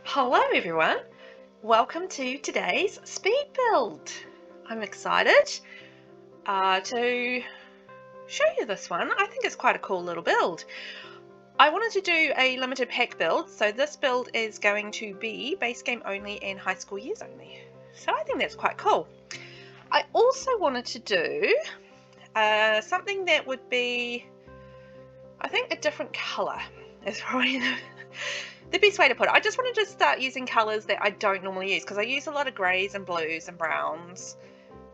Hello everyone, welcome to today's speed build. I'm excited to show you this one. I think it's quite a cool little build. I wanted to do a limited pack build, so this build is going to be base game only and high school years only. So I think that's quite cool. I also wanted to do something that would be, I think, a different colour is probably the best way to put it. I just wanted to start using colours that I don't normally use, because I use a lot of greys and blues and browns,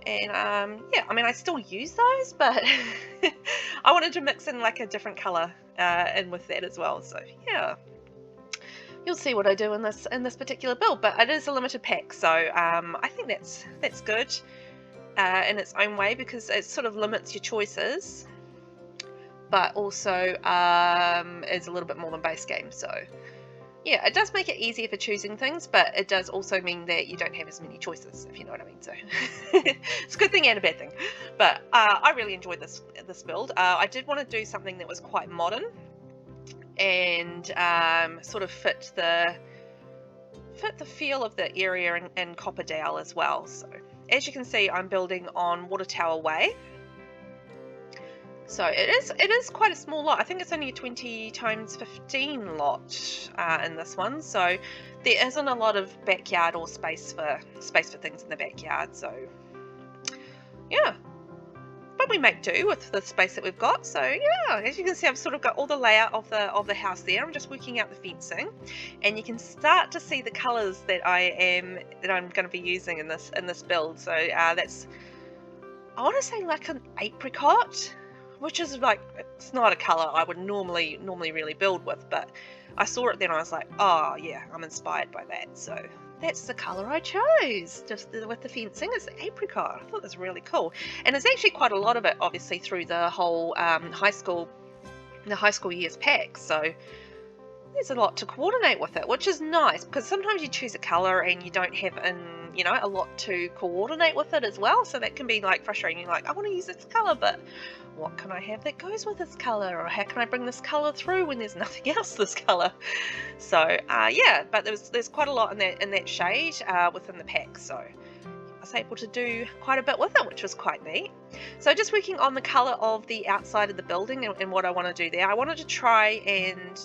and yeah, I mean I still use those, but I wanted to mix in like a different colour in with that as well. So yeah, you'll see what I do in this particular build, but it is a limited pack, so I think that's good in its own way, because it sort of limits your choices, but also is a little bit more than base game. So yeah, it does make it easier for choosing things, but it does also mean that you don't have as many choices, if you know what I mean. So it's a good thing and a bad thing. But I really enjoyed this build. I did want to do something that was quite modern and sort of fit the feel of the area in Copperdale as well. So as you can see, I'm building on Water Tower Way. So it is quite a small lot. I think it's only a 20 times 15 lot in this one. So there isn't a lot of backyard or space for things in the backyard. So yeah, but we make do with the space that we've got. So yeah, as you can see, I've sort of got all the layout of the house there. I'm just working out the fencing, and you can start to see the colours that I'm going to be using in this build. So that's, I want to say, like an apricot, which is like, it's not a colour I would normally really build with, but I saw it then and I was like, oh yeah, I'm inspired by that. So that's the colour I chose, just with the fencing. It's the apricot. I thought it was really cool, and there's actually quite a lot of it, obviously, through the whole high school years pack. So there's a lot to coordinate with it, which is nice, because sometimes you choose a colour and you don't have a lot to coordinate with it as well. So that can be like frustrating. You're like, I want to use this colour, but what can I have that goes with this colour, or how can I bring this colour through when there's nothing else this colour? So yeah, but there's quite a lot in that shade within the pack, so I was able to do quite a bit with it, which was quite neat. So just working on the colour of the outside of the building and what I want to do there. I wanted to try and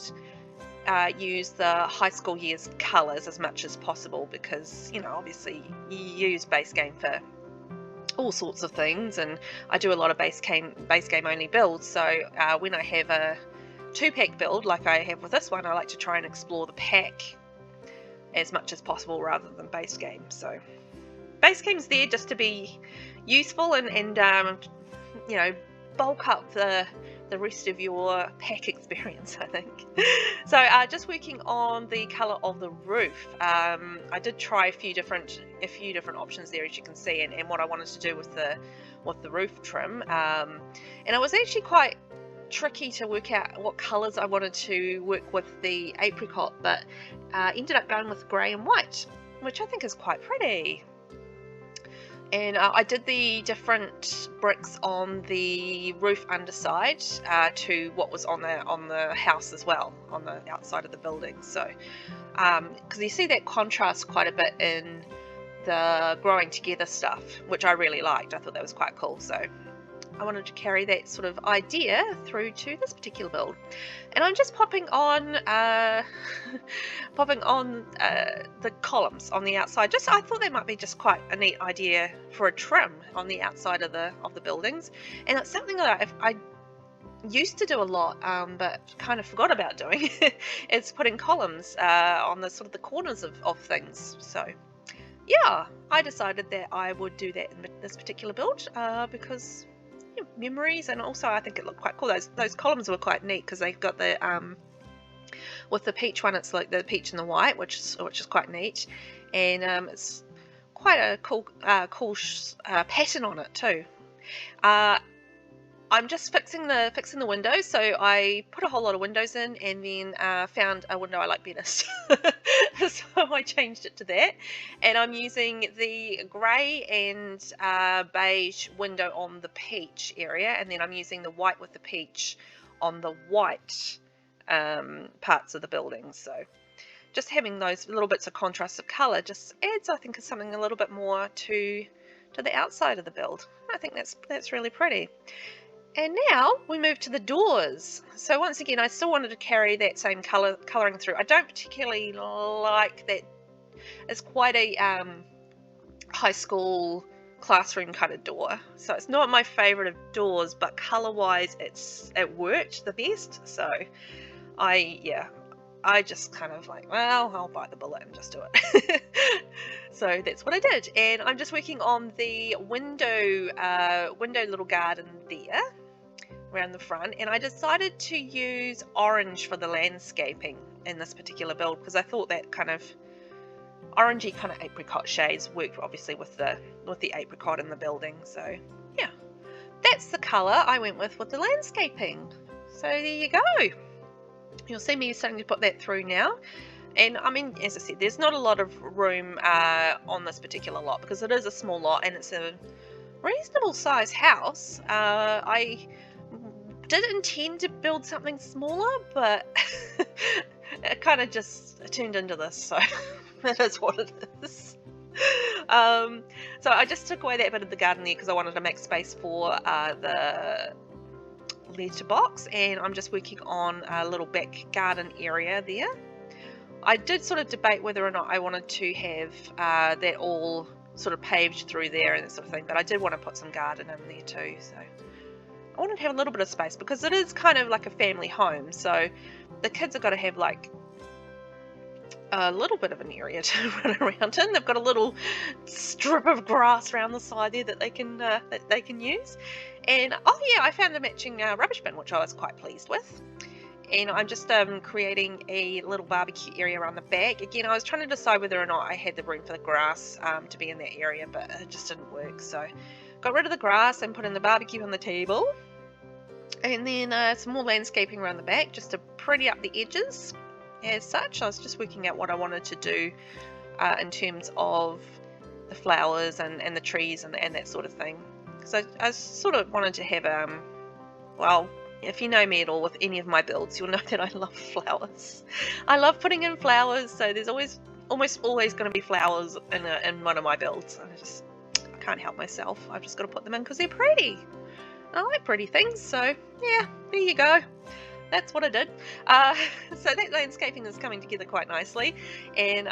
use the high school years colours as much as possible, because obviously you use base game for all sorts of things, and I do a lot of base game only builds. So when I have a 2-pack build like I have with this one, I like to try and explore the pack as much as possible rather than base game. So base game's there just to be useful and bulk up the rest of your pack experience, I think. So just working on the colour of the roof. I did try a few different options there, as you can see, and what I wanted to do with the roof trim. And it was actually quite tricky to work out what colours I wanted to work with the apricot, but ended up going with grey and white, which I think is quite pretty. And I did the different bricks on the roof underside to what was on the house as well, on the outside of the building. So because you see that contrast quite a bit in the growing together stuff, which I really liked. I thought that was quite cool. So I wanted to carry that sort of idea through to this particular build, and I'm just popping on the columns on the outside. I thought that might be just quite a neat idea for a trim on the outside of the buildings, and it's something that I used to do a lot, but kind of forgot about doing. It's putting columns on the sort of the corners of things. So yeah, I decided that I would do that in this particular build because memories, and also I think it looked quite cool. Those columns were quite neat, because they've got the with the peach one, it's like the peach and the white, which is quite neat, and it's quite a cool pattern on it too. I'm just fixing the windows, so I put a whole lot of windows in, and then found a window I like better, so I changed it to that. And I'm using the grey and beige window on the peach area, and then I'm using the white with the peach on the white parts of the building. So just having those little bits of contrast of colour just adds, I think, something a little bit more to the outside of the build. I think that's really pretty. And now we move to the doors. So once again, I still wanted to carry that same colouring through. I don't particularly like that. It's quite a high school classroom kind of door. So it's not my favourite of doors, but colour-wise, it worked the best. So I just kind of like, well, I'll bite the bullet and just do it. So that's what I did. And I'm just working on the window little garden there around the front. And I decided to use orange for the landscaping in this particular build because I thought that kind of orangey kind of apricot shades worked obviously with the apricot in the building. So yeah, that's the colour I went with the landscaping. So there you go. You'll see me starting to put that through now. And I mean, as I said, there's not a lot of room on this particular lot because it is a small lot and it's a reasonable size house. I did intend to build something smaller, but it kind of just turned into this, so that is what it is. So I just took away that bit of the garden there because I wanted to make space for the letterbox, and I'm just working on a little back garden area there. I did sort of debate whether or not I wanted to have that all sort of paved through there and that sort of thing, but I did want to put some garden in there too, so I wanted to have a little bit of space because it is kind of like a family home, so the kids have got to have like a little bit of an area to run around in. They've got a little strip of grass around the side there that they can use. And oh yeah, I found a matching rubbish bin, which I was quite pleased with. And I'm just creating a little barbecue area around the back. Again, I was trying to decide whether or not I had the room for the grass to be in that area, but it just didn't work. So got rid of the grass and put in the barbecue on the table. And then some more landscaping around the back just to pretty up the edges. As such, I was just working out what I wanted to do in terms of the flowers and the trees and that sort of thing. So I sort of wanted to have, well, if you know me at all with any of my builds, you'll know that I love flowers. I love putting in flowers, so there's almost always going to be flowers in one of my builds. I can't help myself. I've just got to put them in because they're pretty. I like pretty things, so yeah, there you go. That's what I did. So that landscaping is coming together quite nicely, and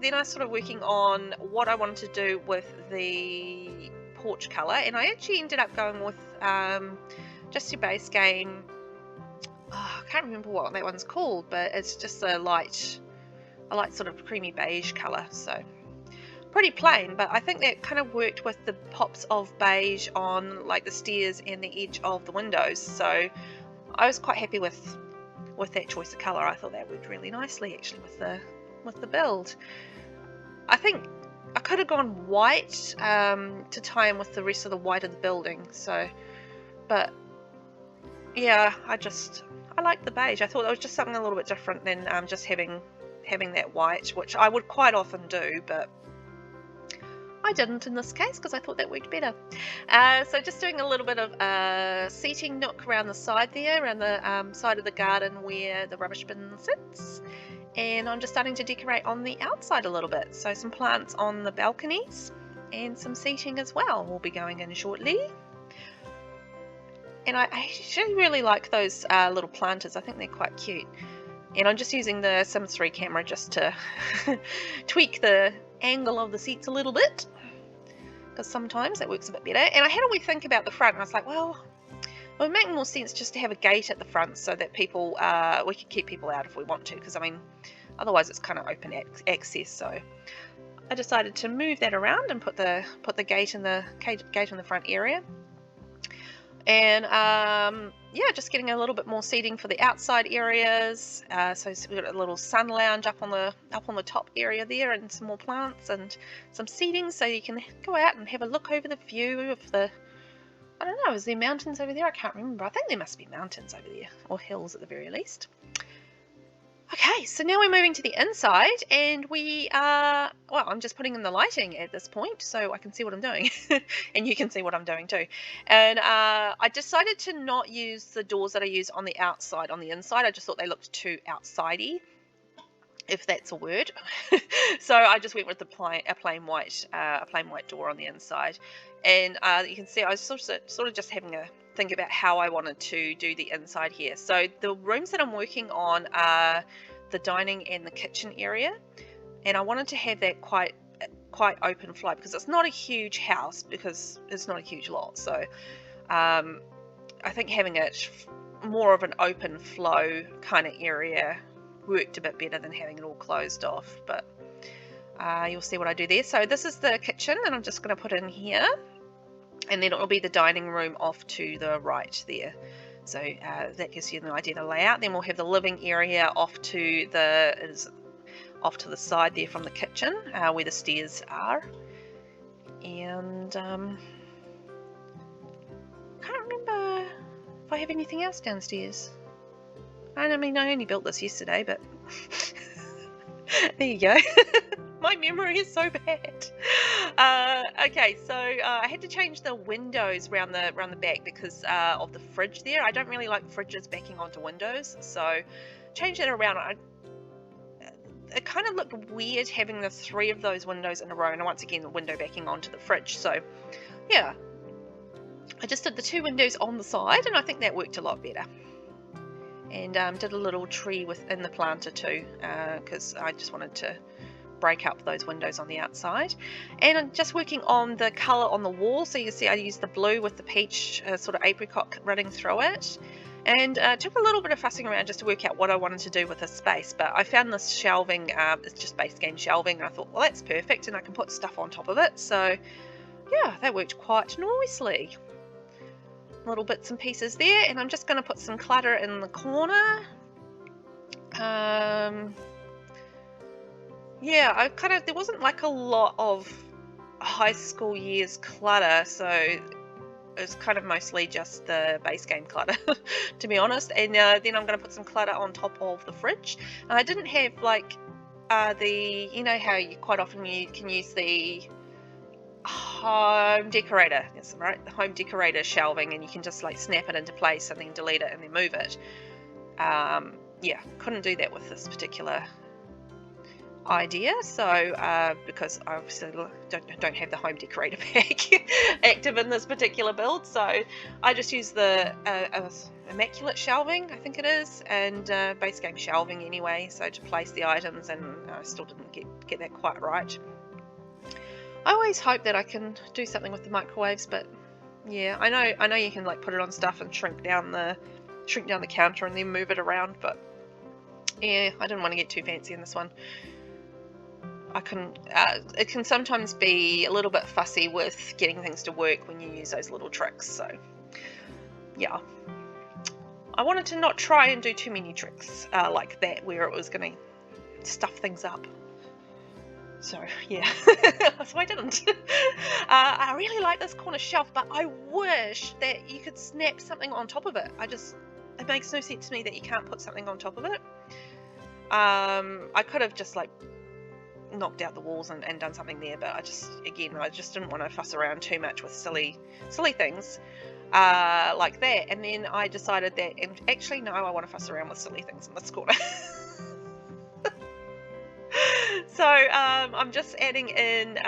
then I started working on what I wanted to do with the porch colour, and I actually ended up going with just your base game. Oh, I can't remember what that one's called, but it's just a light sort of creamy beige colour, so pretty plain, but I think that kind of worked with the pops of beige on like the stairs and the edge of the windows, so I was quite happy with that choice of colour. I thought that worked really nicely actually with the build. I think I could have gone white to tie in with the rest of the white of the building, so, but yeah, I liked the beige. I thought that was just something a little bit different than just having that white, which I would quite often do, but I didn't in this case because I thought that worked better. So just doing a little bit of a seating nook around the side there, around the side of the garden where the rubbish bin sits. And I'm just starting to decorate on the outside a little bit. So some plants on the balconies and some seating as well will be going in shortly. And I actually really like those little planters. I think they're quite cute. And I'm just using the Sims 3 camera just to tweak the angle of the seats a little bit, because sometimes that works a bit better. And I had a wee think about the front, and I was like, well, it would make more sense just to have a gate at the front so that people we could keep people out if we want to, because I mean otherwise it's kind of open access. So I decided to move that around and put the gate in the front area. And yeah, just getting a little bit more seating for the outside areas. So we've got a little sun lounge up on the top area there, and some more plants and some seating, so you can go out and have a look over the view of the. I don't know, is there mountains over there? I can't remember. I think there must be mountains over there, or hills at the very least. Okay, so now we're moving to the inside, and we are, well, I'm just putting in the lighting at this point so I can see what I'm doing, and you can see what I'm doing too. And I decided to not use the doors that I use on the outside on the inside. I just thought they looked too outsidey. if that's a word. So I just went with a plain white door on the inside, and you can see I was sort of just having a think about how I wanted to do the inside here. So the rooms that I'm working on are the dining and the kitchen area, and I wanted to have that quite open flow because it's not a huge house, because it's not a huge lot. So I think having it more of an open flow kind of area worked a bit better than having it all closed off, but you'll see what I do there. So this is the kitchen, and I'm just going to put in here, and then it'll be the dining room off to the right there. So that gives you an idea of the layout. Then we'll have the living area off to the side there from the kitchen, where the stairs are. And can't remember if I have anything else downstairs. I mean, I only built this yesterday, but there you go. My memory is so bad. Okay, so I had to change the windows around the back because of the fridge there. I don't really like fridges backing onto windows, so change that around. It kind of looked weird having the 3 of those windows in a row, and once again the window backing onto the fridge. So yeah, I just did the 2 windows on the side, and I think that worked a lot better. And did a little tree within the planter too, because I just wanted to break up those windows on the outside. And I'm just working on the colour on the wall, so you can see I used the blue with the peach sort of apricot running through it. And took a little bit of fussing around just to work out what I wanted to do with this space, but I found this shelving, it's just base game shelving, and I thought, well, that's perfect, and I can put stuff on top of it. So yeah, that worked quite nicely. Little bits and pieces there, and I'm just going to put some clutter in the corner. Yeah, there wasn't like a lot of high school years clutter, so it was kind of mostly just the base game clutter, to be honest. And then I'm going to put some clutter on top of the fridge. I didn't have like you know how you quite often you can use the home decorator, yes, right, the home decorator shelving, and you can just like snap it into place and then delete it and then move it. Yeah, couldn't do that with this particular idea, so because I obviously don't have the home decorator pack active in this particular build, so I just use the immaculate shelving, I think it is, and base game shelving anyway, so to place the items, and I still didn't get that quite right. I always hope that I can do something with the microwaves, but yeah, I know you can like put it on stuff and shrink down the counter and then move it around, but yeah, I didn't want to get too fancy in this one. It can sometimes be a little bit fussy with getting things to work when you use those little tricks, so yeah. I wanted to not try and do too many tricks like that, where it was going to stuff things up. So yeah, so I didn't. I really like this corner shelf, but I wish that you could snap something on top of it. It makes no sense to me that you can't put something on top of it. I could have just like knocked out the walls and done something there, but I just didn't want to fuss around too much with silly things like that. And then I decided that, and actually no, I want to fuss around with silly things in this corner. So I'm just adding in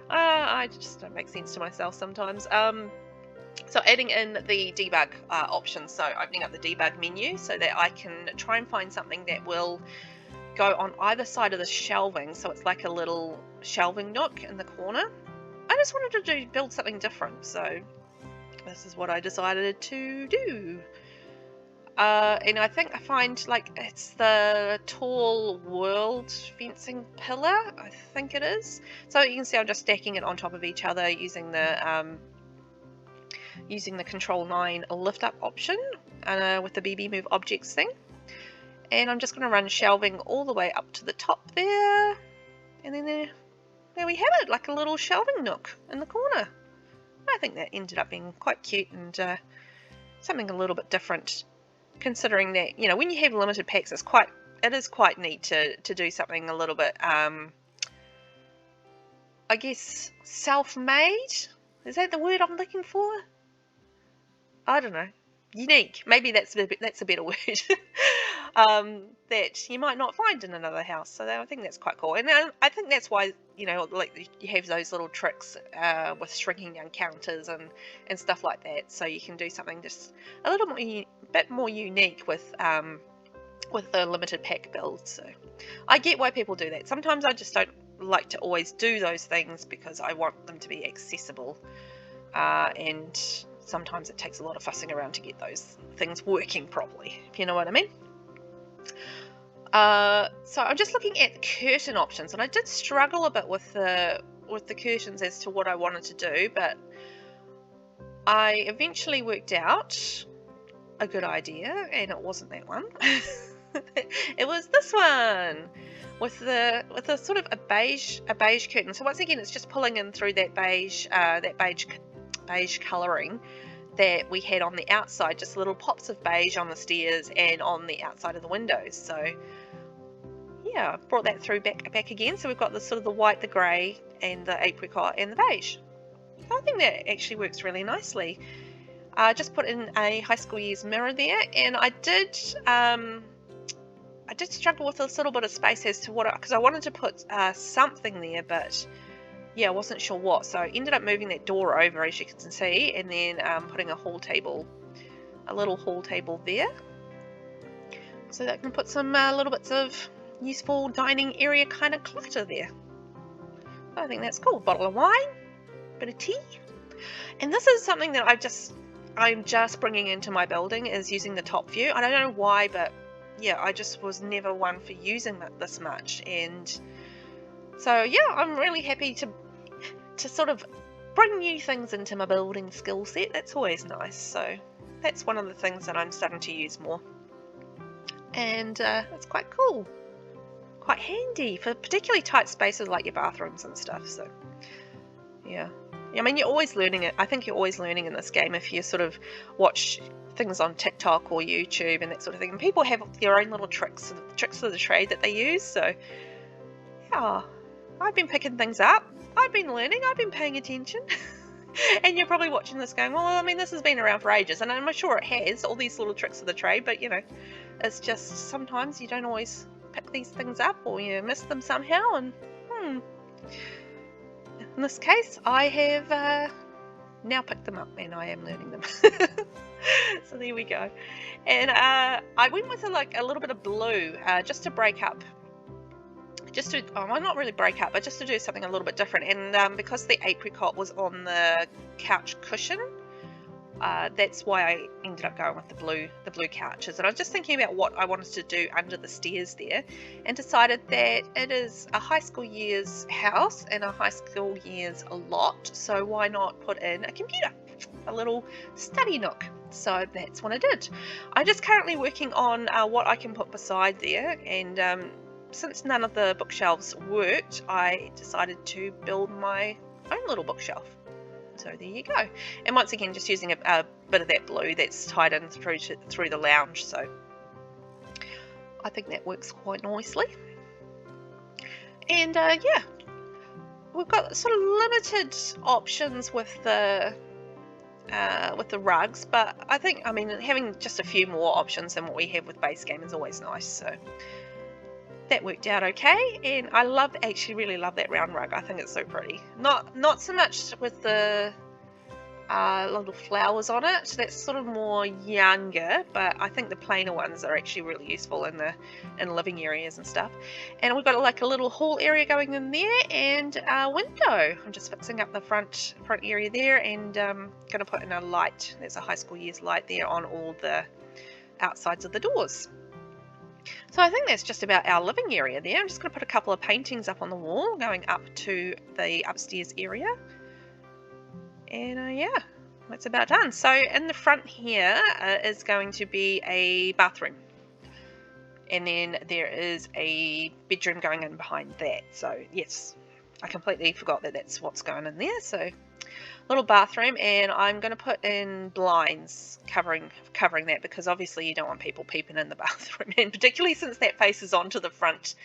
I just don't make sense to myself sometimes. So adding in the debug option, so opening up the debug menu so that I can try and find something that will go on either side of the shelving, so it's like a little shelving nook in the corner. I just wanted to build something different, so this is what I decided to do. And I find like it's the tall world fencing pillar, I think it is. So you can see I'm just stacking it on top of each other using the Control 9 lift up option with the BB move objects thing. And I'm just going to run shelving all the way up to the top there, and then there we have it, like a little shelving nook in the corner. I think that ended up being quite cute and something a little bit different, considering that, you know, when you have limited packs, it is quite neat to do something a little bit, I guess, self-made. Is that the word I'm looking for? I don't know. unique. Maybe that's a better word. That you might not find in another house. So I think that's quite cool. And I think that's why, you know, like you have those little tricks with shrinking down counters and stuff like that. So you can do something just a little more, bit more unique with the limited pack build. So I get why people do that. Sometimes I just don't like to always do those things because I want them to be accessible, and sometimes it takes a lot of fussing around to get those things working properly, if you know what I mean. So I'm just looking at the curtain options, and I did struggle a bit with the curtains as to what I wanted to do, but I eventually worked out a good idea, and it wasn't that one. It was this one with the sort of a beige curtain. So once again, it's just pulling in through that beige colouring that we had on the outside, just little pops of beige on the stairs and on the outside of the windows. So yeah, brought that through back again. So we've got the sort of the white, the grey, and the apricot and the beige. So I think that actually works really nicely. I just put in a high school years mirror there, and I did struggle with a little bit of space as to what, because I wanted to put something there, but yeah, I wasn't sure what. So I ended up moving that door over, as you can see, and then putting a little hall table there, so that I can put some little bits of useful dining area kind of clutter there. So I think that's cool. Bottle of wine, bit of tea, and this is something that I'm just bringing into my building, is using the top view. I don't know why, but yeah, I just was never one for using that this much, and so yeah, I'm really happy to sort of bring new things into my building skill set. That's always nice. So that's one of the things that I'm starting to use more, and it's quite cool, quite handy for particularly tight spaces like your bathrooms and stuff. So yeah, I mean, you're always learning it. I think you're always learning in this game if you sort of watch things on TikTok or YouTube and that sort of thing. And people have their own little tricks of the trade that they use. So yeah, I've been picking things up. I've been learning. I've been paying attention. And you're probably watching this going, well, I mean, this has been around for ages, and I'm sure it has, all these little tricks of the trade, but you know, it's just sometimes you don't always pick these things up, or you miss them somehow, and in this case, I have now picked them up, and I am learning them. So there we go. And I went with a little bit of blue, just to break up. Well, not really break up, but just to do something a little bit different. And because the apricot was on the couch cushion, that's why I ended up going with the blue couches. And I was just thinking about what I wanted to do under the stairs there, and decided that it is a high school years house and a high school years lot, so why not put in a computer, a little study nook. So that's what I did. I'm just currently working on what I can put beside there, and since none of the bookshelves worked, I decided to build my own little bookshelf. So there you go. And once again, just using a bit of that blue that's tied in through the lounge. So I think that works quite nicely. And yeah, we've got sort of limited options with the rugs, but I mean, having just a few more options than what we have with base game is always nice. So that worked out okay, and I actually really love that round rug. I think it's so pretty. Not so much with the little flowers on it. That's sort of more younger, but I think the plainer ones are actually really useful in living areas and stuff. And we've got like a little hall area going in there, and a window. I'm just fixing up the front area there, and going to put in a light. There's a high school years light there on all the outsides of the doors. So I think that's just about our living area there. I'm just going to put a couple of paintings up on the wall going up to the upstairs area. And yeah, that's about done. So in the front here is going to be a bathroom. And then there is a bedroom going in behind that. So yes, I completely forgot that that's what's going in there. So little bathroom, and I'm going to put in blinds covering that, because obviously you don't want people peeping in the bathroom, and particularly since that faces onto the front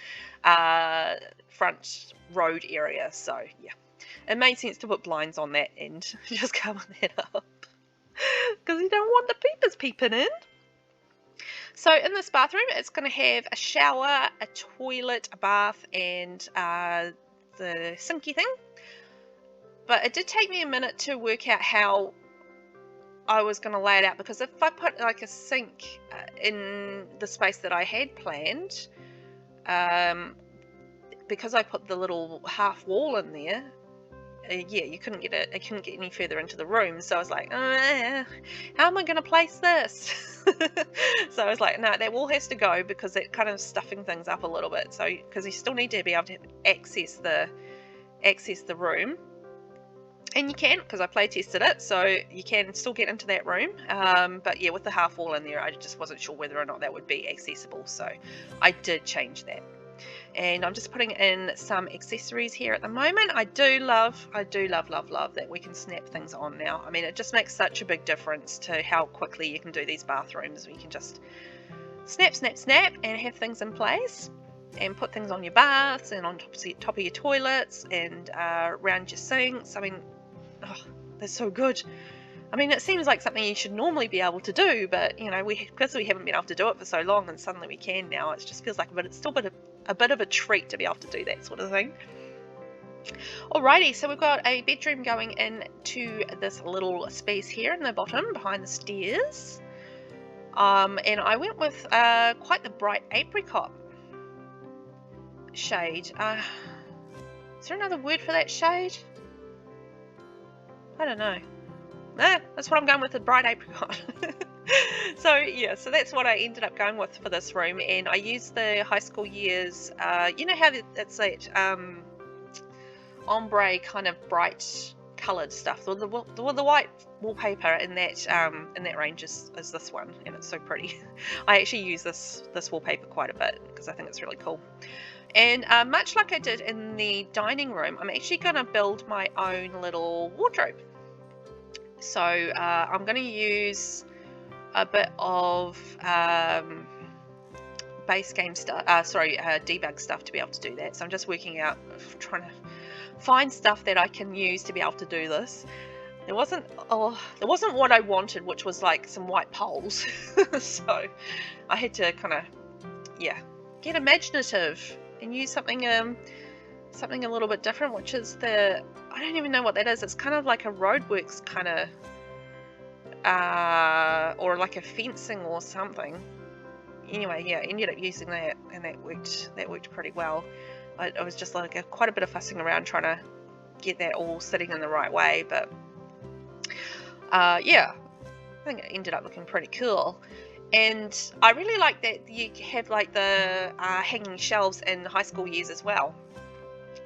road area. So yeah, it made sense to put blinds on that and just cover that up. because you don't want the peepers peeping in. So in this bathroom, it's going to have a shower, a toilet, a bath, and the sinky thing. But it did take me a minute to work out how I was going to lay it out, because if I put like a sink in the space that I had planned, because I put the little half wall in there, yeah, you couldn't get it. I couldn't get any further into the room. So I was like, how am I going to place this? So I was like, no, that wall has to go, because it kind of stuffing things up a little bit. So because you still need to be able to access the room, and you can, because I play tested it, so you can still get into that room. But yeah, with the half wall in there, I just wasn't sure whether or not that would be accessible. So I did change that. And I'm just putting in some accessories here at the moment. I do love that we can snap things on now. I mean, it just makes such a big difference to how quickly you can do these bathrooms. You can just snap, snap, snap, and have things in place, and put things on your baths and on top of your toilets and around your sinks. I mean, oh, they're so good. I mean, it seems like something you should normally be able to do, but you know, because we haven't been able to do it for so long, and suddenly we can now, it just feels like it's still a bit of a treat to be able to do that sort of thing. Alrighty, so we've got a bedroom going into this little space here in the bottom behind the stairs, and I went with quite the bright apricot shade. Is there another word for that shade? I don't know. That's what I'm going with, the bright apricot. So yeah, so that's what I ended up going with for this room, and I used the high school years, you know how it's that ombre kind of bright coloured stuff. The white wallpaper in that range is this one, and it's so pretty. I actually use this wallpaper quite a bit because I think it's really cool. And much like I did in the dining room, I'm actually going to build my own little wardrobe. So I'm going to use a bit of base game stuff, debug stuff to be able to do that. So I'm just working out, trying to find stuff that I can use to be able to do this. There wasn't what I wanted, which was like some white poles. So I had to kind of, yeah, get imaginative and use something a little bit different, which is I don't even know what that is. It's kind of like a roadworks kind of, or like a fencing or something. Anyway, yeah, ended up using that, and that worked pretty well. I was just like quite a bit of fussing around trying to get that all sitting in the right way, but yeah, I think it ended up looking pretty cool. And I really like that you have like the hanging shelves in high school years as well.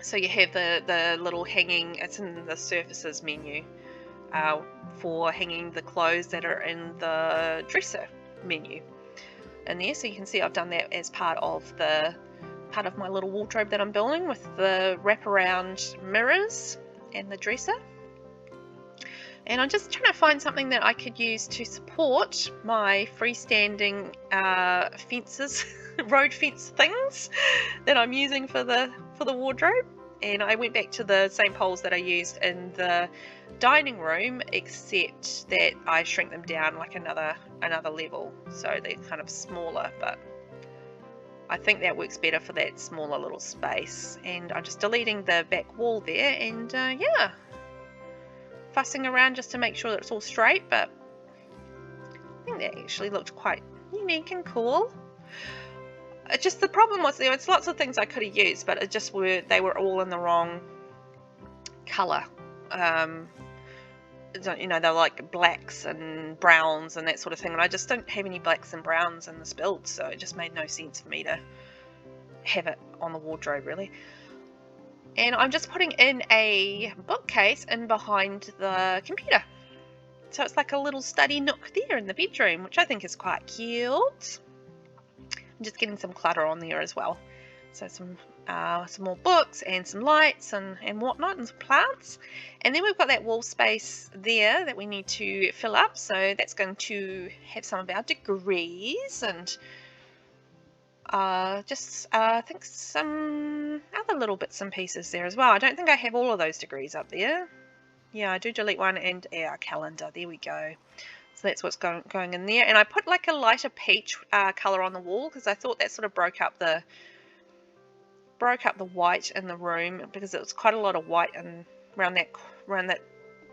So you have the little hanging, it's in the surfaces menu, for hanging the clothes that are in the dresser menu in there. So you can see I've done that as part of my little wardrobe that I'm building, with the wraparound mirrors and the dresser. And I'm just trying to find something that I could use to support my freestanding fences, road fence things that I'm using for the wardrobe. And I went back to the same poles that I used in the dining room, except that I shrink them down like another level, so they're kind of smaller, but I think that works better for that smaller little space. And I'm just deleting the back wall there, and yeah, fussing around just to make sure that it's all straight, but I think that actually looked quite unique and cool. Just the problem was there was lots of things I could have used, but they were all in the wrong colour. You know, they're like blacks and browns and that sort of thing, and I just don't have any blacks and browns in this build, so it just made no sense for me to have it on the wardrobe really. And I'm just putting in a bookcase in behind the computer, so it's like a little study nook there in the bedroom, which I think is quite cute. I'm just getting some clutter on there as well, so some more books and some lights and whatnot, and some plants. And then we've got that wall space there that we need to fill up, so that's going to have some of our degrees, and just I think some other little bits and pieces there as well. I don't think I have all of those degrees up there. Yeah, I do delete one, and our calendar. There we go. So that's what's going in there. And I put like a lighter peach colour on the wall because I thought that sort of broke up the white in the room, because it was quite a lot of white and around that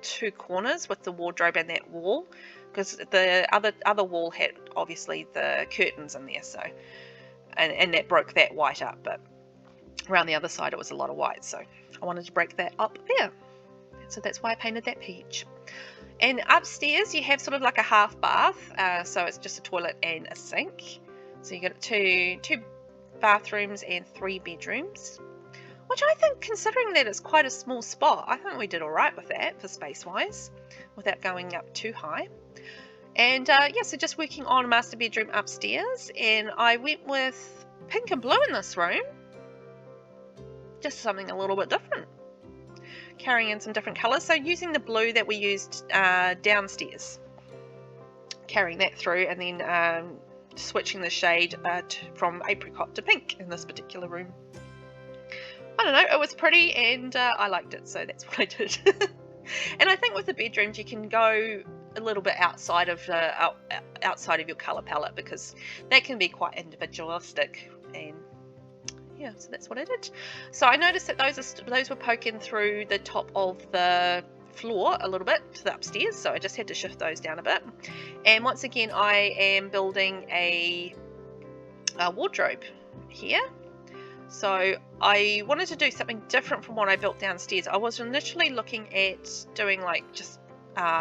two corners with the wardrobe and that wall, because the other wall had obviously the curtains in there, so and that broke that white up, but around the other side it was a lot of white, so I wanted to break that up there. So that's why I painted that peach. And upstairs you have sort of like a half bath, so it's just a toilet and a sink. So you got two bathrooms and 3 bedrooms, which I think, considering that it's quite a small spot, I think we did all right with that for space wise without going up too high. And yeah, so just working on a master bedroom upstairs, and I went with pink and blue in this room, just something a little bit different, carrying in some different colours. So using the blue that we used downstairs, carrying that through, and then switching the shade from apricot to pink in this particular room. I don't know, it was pretty, and I liked it, so that's what I did. And I think with the bedrooms you can go a little bit outside of your colour palette, because that can be quite individualistic. And yeah, so that's what I did. So I noticed that those were poking through the top of the floor a little bit to the upstairs, so I just had to shift those down a bit. And once again, I am building a wardrobe here. So I wanted to do something different from what I built downstairs. I was initially looking at doing like just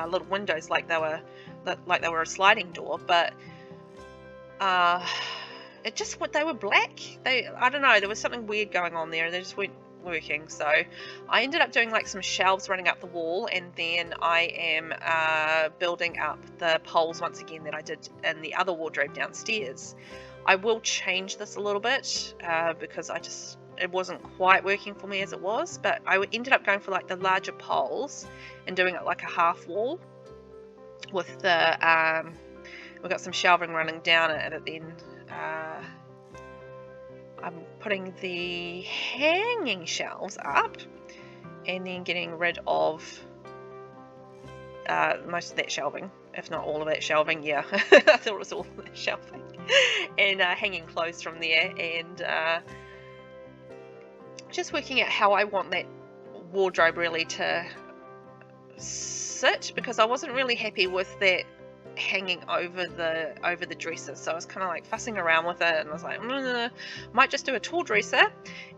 little windows, like they were a sliding door, but they were black. I don't know, there was something weird going on there, and they just weren't working. So I ended up doing like some shelves running up the wall, and then I am building up the poles once again that I did in the other wardrobe downstairs. I will change this a little bit because it wasn't quite working for me as it was, but I ended up going for like the larger poles and doing it like a half wall with the we've got some shelving running down it, and then I'm putting the hanging shelves up and then getting rid of most of that shelving, if not all of that shelving. Yeah, I thought it was all of that shelving, and hanging clothes from there, and just working out how I want that wardrobe really to sit, because I wasn't really happy with that hanging over the dresser, so I was kind of like fussing around with it, and I was like, might just do a tall dresser,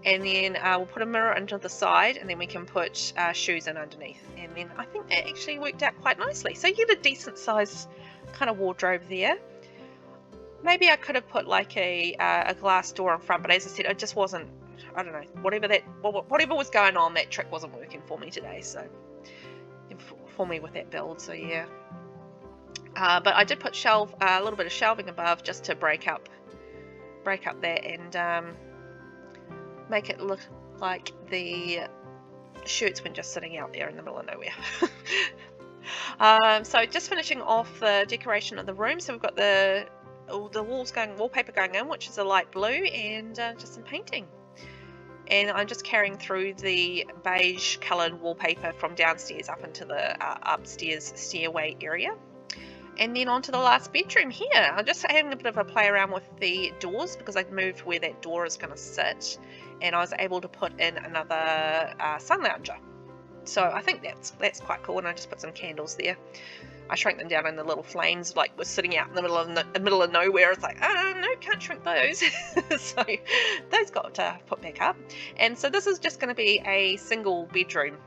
and then we'll put a mirror into the side, and then we can put shoes in underneath, and then I think that actually worked out quite nicely. So you get a decent size kind of wardrobe there. Maybe I could have put like a glass door in front, but as I said, it just wasn't, I don't know, whatever was going on, that trick wasn't working for me today, so for me with that build. So yeah. But I did put a little bit of shelving above just to break up that, and make it look like the shirts weren't just sitting out there in the middle of nowhere. So just finishing off the decoration of the room. So we've got the wallpaper going in, which is a light blue, and just some painting. And I'm just carrying through the beige coloured wallpaper from downstairs up into the upstairs stairway area. And then onto the last bedroom here. I'm just having a bit of a play around with the doors, because I moved where that door is going to sit, and I was able to put in another sun lounger. So I think that's quite cool, and I just put some candles there. I shrank them down, and the little flames like were sitting out in the middle of nowhere. It's like, no, can't shrink those. So those got put back up. And so this is just going to be a single bedroom.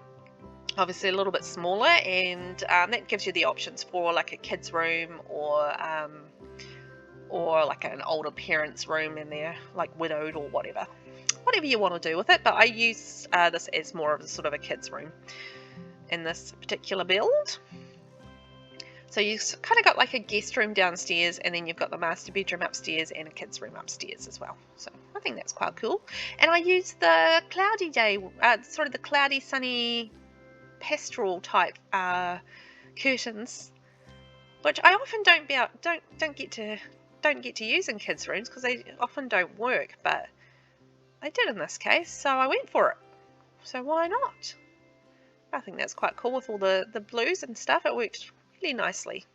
Obviously a little bit smaller, and that gives you the options for like a kid's room, or like an older parent's room in there, like widowed or whatever you want to do with it. But I use this as more of a sort of a kid's room in this particular build. So you've kind of got like a guest room downstairs, and then you've got the master bedroom upstairs and a kid's room upstairs as well. So I think that's quite cool. And I used the cloudy sunny pastoral type curtains, which I often don't get to use in kids' rooms, because they often don't work, but they did in this case, so I went for it. So why not? I think that's quite cool with all the blues and stuff. It works really nicely.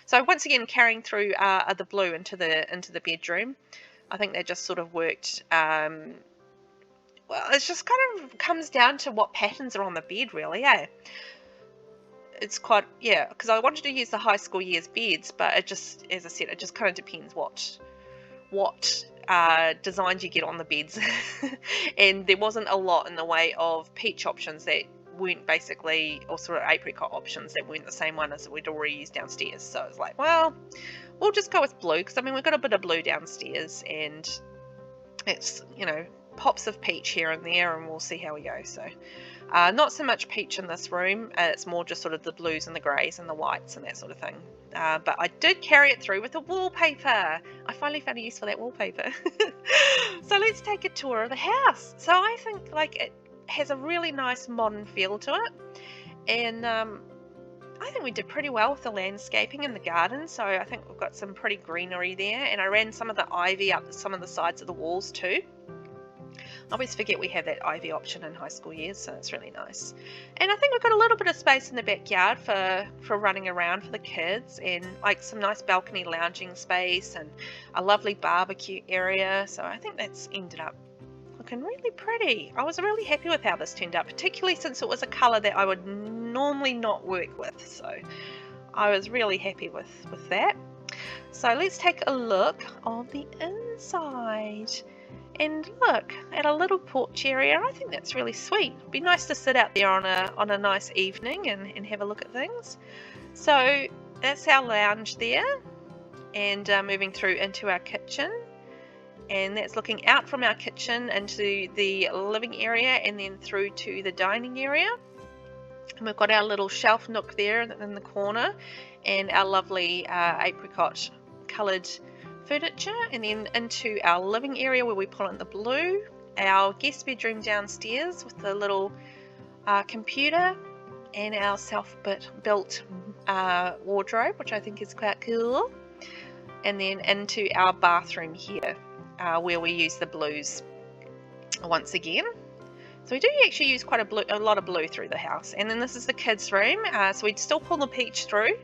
So once again, carrying through the blue into the bedroom, I think that just sort of worked. Well, it just kind of comes down to what patterns are on the bed, really, eh? It's quite, yeah, because I wanted to use the high school years beds, but it just, as I said, it just kind of depends what designs you get on the beds. And there wasn't a lot in the way of peach options that weren't basically, or sort of apricot options that weren't the same one as we'd already used downstairs. So it's like, well, we'll just go with blue, because I mean we've got a bit of blue downstairs, and it's, you know, pops of peach here and there, and we'll see how we go. So not so much peach in this room, it's more just sort of the blues and the greys and the whites and that sort of thing. But I did carry it through with the wallpaper. I finally found a use for that wallpaper. So let's take a tour of the house. So I think like it has a really nice modern feel to it, and I think we did pretty well with the landscaping in the garden. So I think we've got some pretty greenery there, and I ran some of the ivy up some of the sides of the walls too. I always forget we have that ivy option in high school years, so it's really nice. And I think we've got a little bit of space in the backyard for running around for the kids, and like some nice balcony lounging space and a lovely barbecue area. So I think that's ended up looking really pretty. I was really happy with how this turned out, particularly since it was a colour that I would normally not work with. So I was really happy with that. So let's take a look of the inside. And look at a little porch area. I think that's really sweet. It'd be nice to sit out there on a nice evening and have a look at things. So that's our lounge there, and moving through into our kitchen, and that's looking out from our kitchen into the living area and then through to the dining area. And we've got our little shelf nook there in the corner, and our lovely apricot coloured furniture, and then into our living area where we put in the blue, our guest bedroom downstairs with the little computer, and our self-built wardrobe, which I think is quite cool, and then into our bathroom here where we use the blues once again. So we do actually use quite a lot of blue through the house. And then this is the kids' room, so we'd still pull the peach through,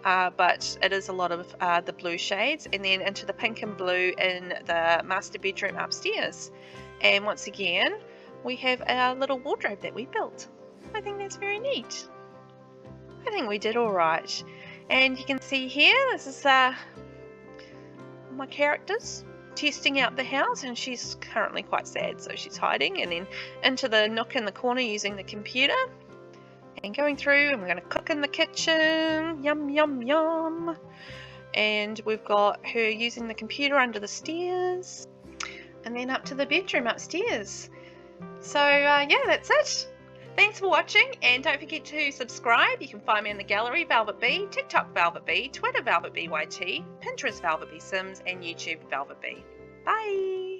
but it is a lot of the blue shades, and then into the pink and blue in the master bedroom upstairs. And once again, we have our little wardrobe that we built. I think that's very neat. I think we did all right. And you can see here, this is my characters testing out the house, and she's currently quite sad, so she's hiding. And then into the nook in the corner using the computer, and going through, and we're going to cook in the kitchen. Yum, yum, yum. And we've got her using the computer under the stairs, and then up to the bedroom upstairs. So yeah, that's it. Thanks for watching, and don't forget to subscribe. You can find me in the gallery, VelvettB, TikTok VelvettB, Twitter VelvettBYT, Pinterest VelvettB Sims, and YouTube VelvettB. Bye!